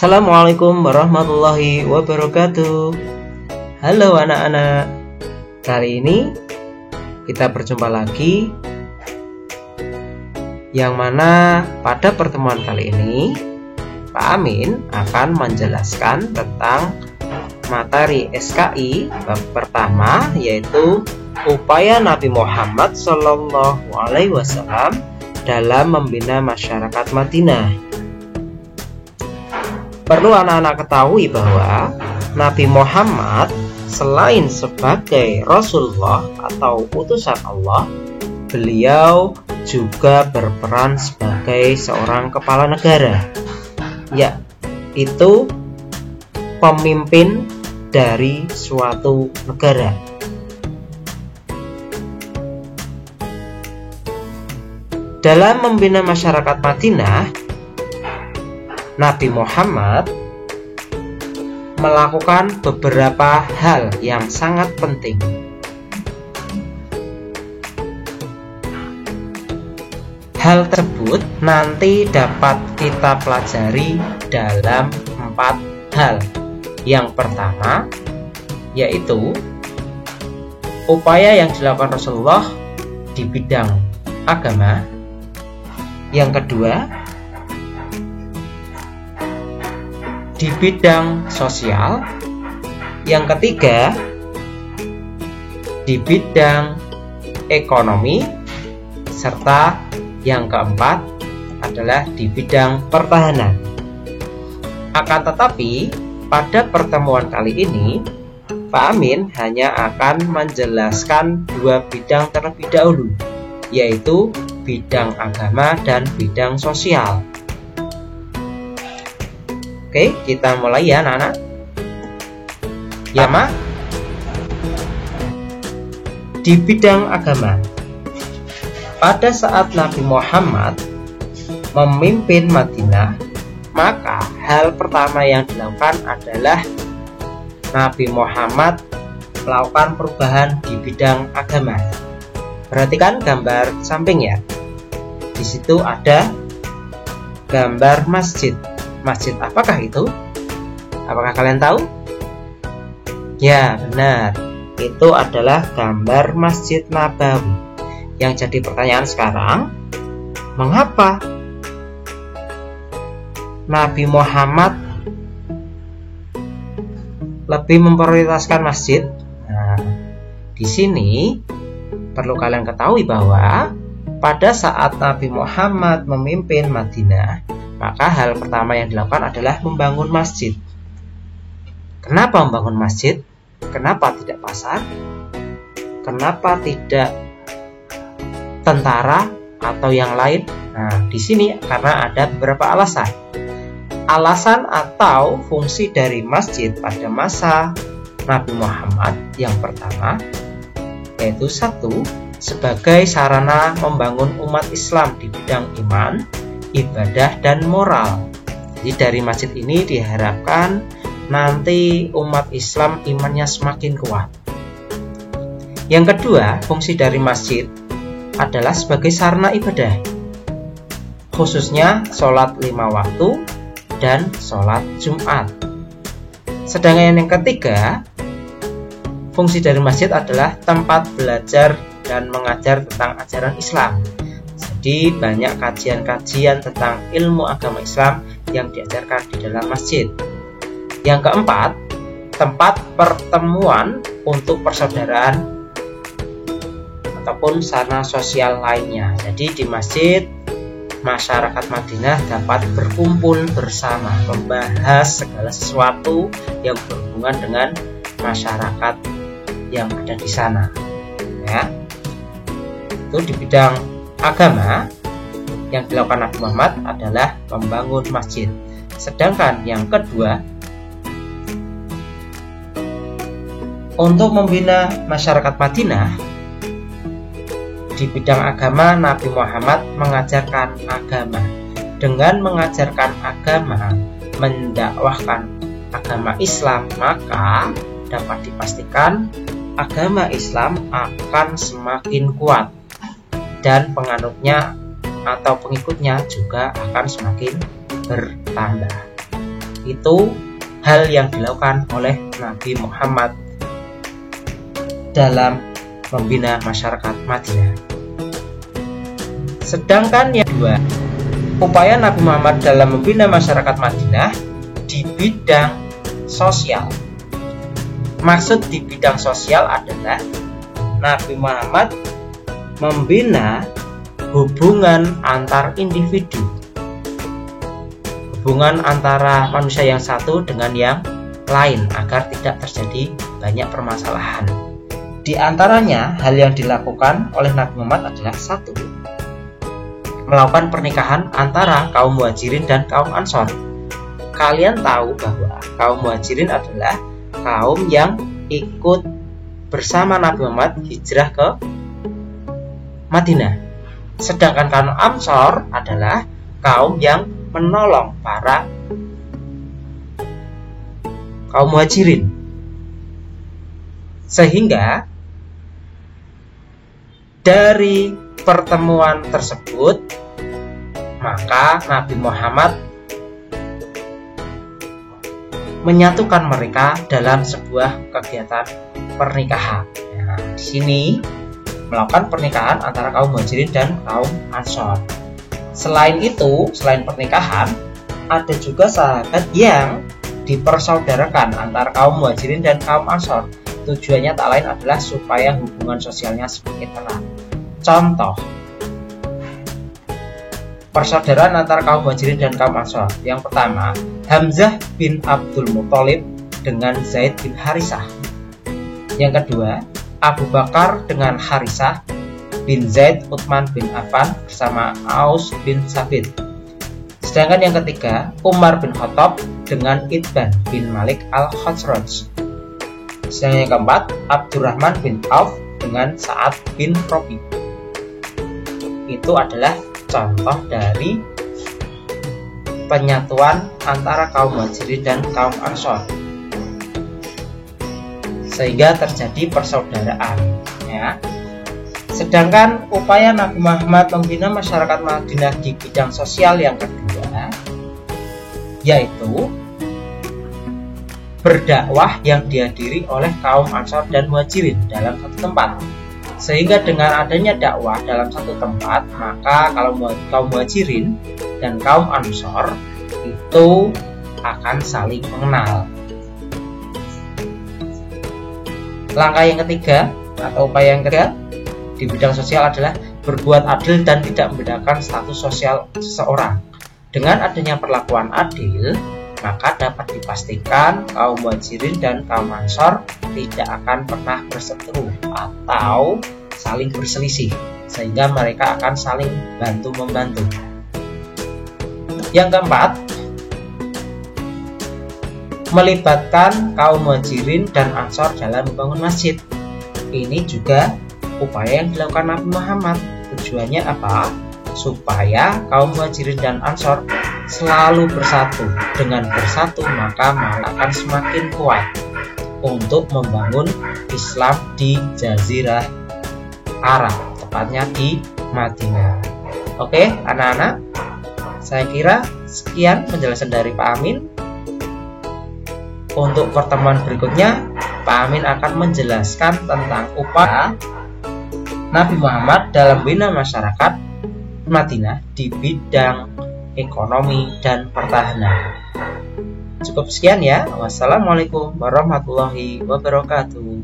Assalamualaikum warahmatullahi wabarakatuh. Halo anak-anak. Kali ini kita berjumpa lagi, yang mana pada pertemuan kali ini Pak Amin akan menjelaskan tentang materi SKI bab pertama, yaitu upaya Nabi Muhammad SAW dalam membina masyarakat Madinah. Perlu anak-anak ketahui bahwa Nabi Muhammad selain sebagai Rasulullah atau utusan Allah, beliau juga berperan sebagai seorang kepala negara, yaitu pemimpin dari suatu negara. Dalam membina masyarakat Madinah, Nabi Muhammad melakukan beberapa hal yang sangat penting. Hal tersebut nanti dapat kita pelajari dalam 4 hal. Yang pertama yaitu upaya yang dilakukan Rasulullah di bidang agama. Yang kedua, di bidang sosial. Yang ketiga, di bidang ekonomi. Serta yang keempat adalah di bidang pertahanan. Akan tetapi pada pertemuan kali ini Pak Amin hanya akan menjelaskan 2 bidang terlebih dahulu, yaitu bidang agama dan bidang sosial. Oke, kita mulai ya anak-anak. Yama, di bidang agama, pada saat Nabi Muhammad memimpin Madinah, maka hal pertama yang dilakukan adalah Nabi Muhammad melakukan perubahan di bidang agama. Perhatikan gambar samping ya. Di situ ada gambar masjid. Masjid apakah itu? Apakah kalian tahu? Ya, benar. Itu adalah gambar Masjid Nabawi. Yang jadi pertanyaan sekarang, mengapa Nabi Muhammad lebih memprioritaskan masjid? Nah, di sini perlu kalian ketahui bahwa pada saat Nabi Muhammad memimpin Madinah, maka hal pertama yang dilakukan adalah membangun masjid. Kenapa membangun masjid? Kenapa tidak pasar? Kenapa tidak tentara atau yang lain? Nah, di sini karena ada beberapa alasan. Alasan atau fungsi dari masjid pada masa Nabi Muhammad yang pertama, yaitu 1, sebagai sarana membangun umat Islam di bidang iman, ibadah, dan moral. Jadi dari masjid ini diharapkan nanti umat Islam imannya semakin kuat. Yang kedua, fungsi dari masjid adalah sebagai sarana ibadah, khususnya sholat 5 waktu dan sholat Jumat. Sedangkan yang ketiga, fungsi dari masjid adalah tempat belajar dan mengajar tentang ajaran Islam. Jadi banyak kajian-kajian tentang ilmu agama Islam yang diajarkan di dalam masjid. Yang keempat, tempat pertemuan untuk persaudaraan ataupun sarana sosial lainnya. Jadi di masjid, masyarakat Madinah dapat berkumpul bersama, membahas segala sesuatu yang berhubungan dengan masyarakat yang ada di sana. Ya, itu di bidang agama yang dilakukan Nabi Muhammad adalah membangun masjid. Sedangkan yang kedua, untuk membina masyarakat Madinah di bidang agama, Nabi Muhammad mengajarkan agama. Dengan mengajarkan agama, mendakwahkan agama Islam, maka dapat dipastikan agama Islam akan semakin kuat dan penganutnya atau pengikutnya juga akan semakin bertambah. Itu hal yang dilakukan oleh Nabi Muhammad dalam membina masyarakat Madinah. Sedangkan yang kedua, upaya Nabi Muhammad dalam membina masyarakat Madinah di bidang sosial. Maksud di bidang sosial adalah Nabi Muhammad membina hubungan antar individu, hubungan antara manusia yang satu dengan yang lain agar tidak terjadi banyak permasalahan. Di antaranya, hal yang dilakukan oleh Nabi Muhammad adalah satu, melakukan pernikahan antara kaum Muhajirin dan kaum Ansor. Kalian tahu bahwa kaum Muhajirin adalah kaum yang ikut bersama Nabi Muhammad hijrah ke Madinah. Sedangkan kaum Ansor adalah kaum yang menolong para kaum Muhajirin. Sehingga dari pertemuan tersebut, maka Nabi Muhammad menyatukan mereka dalam sebuah kegiatan pernikahan. Nah, di sini melakukan pernikahan antara kaum Muhajirin dan kaum Ansor. Selain itu, selain pernikahan, ada juga sahabat yang dipersaudarakan antara kaum Muhajirin dan kaum Ansor. Tujuannya tak lain adalah supaya hubungan sosialnya semakin erat. Contoh persaudaraan antara kaum Muhajirin dan kaum Ansor. Yang pertama, Hamzah bin Abdul Muthalib dengan Zaid bin Harisah. Yang kedua, Abu Bakar dengan Harisah bin Zaid Utsman bin Affan bersama Aus bin Sabit. Sedangkan yang ketiga, Umar bin Khattab dengan Itban bin Malik al-Khazraj. Sedangkan yang keempat, Abdurrahman bin Auf dengan Sa'ad bin Rabi. Itu adalah contoh dari penyatuan antara kaum Muhajirin dan kaum Ansor, sehingga terjadi persaudaraan, ya. Sedangkan upaya Nabi Muhammad membina masyarakat Madinah di bidang sosial yang kedua, yaitu berdakwah yang dihadiri oleh kaum Ansor dan Muhajirin dalam satu tempat. Sehingga dengan adanya dakwah dalam satu tempat, maka kalau kaum Muhajirin dan kaum Ansor itu akan saling mengenal. Langkah yang ketiga atau upaya yang ketiga di bidang sosial adalah berbuat adil dan tidak membedakan status sosial seseorang. Dengan adanya perlakuan adil, maka dapat dipastikan kaum Muhajirin dan kaum Ansor tidak akan pernah berseteru atau saling berselisih, sehingga mereka akan saling bantu-membantu. Yang keempat, melibatkan kaum Muhajirin dan Ansor dalam membangun masjid. Ini juga upaya yang dilakukan Nabi Muhammad. Tujuannya apa? Supaya kaum Muhajirin dan Ansor selalu bersatu. Dengan bersatu maka akan semakin kuat untuk membangun Islam di Jazirah Arab, tepatnya di Madinah. Oke, anak-anak, saya kira sekian penjelasan dari Pak Amin. Untuk pertemuan berikutnya, Pak Amin akan menjelaskan tentang upaya Nabi Muhammad dalam membina masyarakat Madinah di bidang ekonomi dan pertahanan. Cukup sekian ya. Wassalamualaikum warahmatullahi wabarakatuh.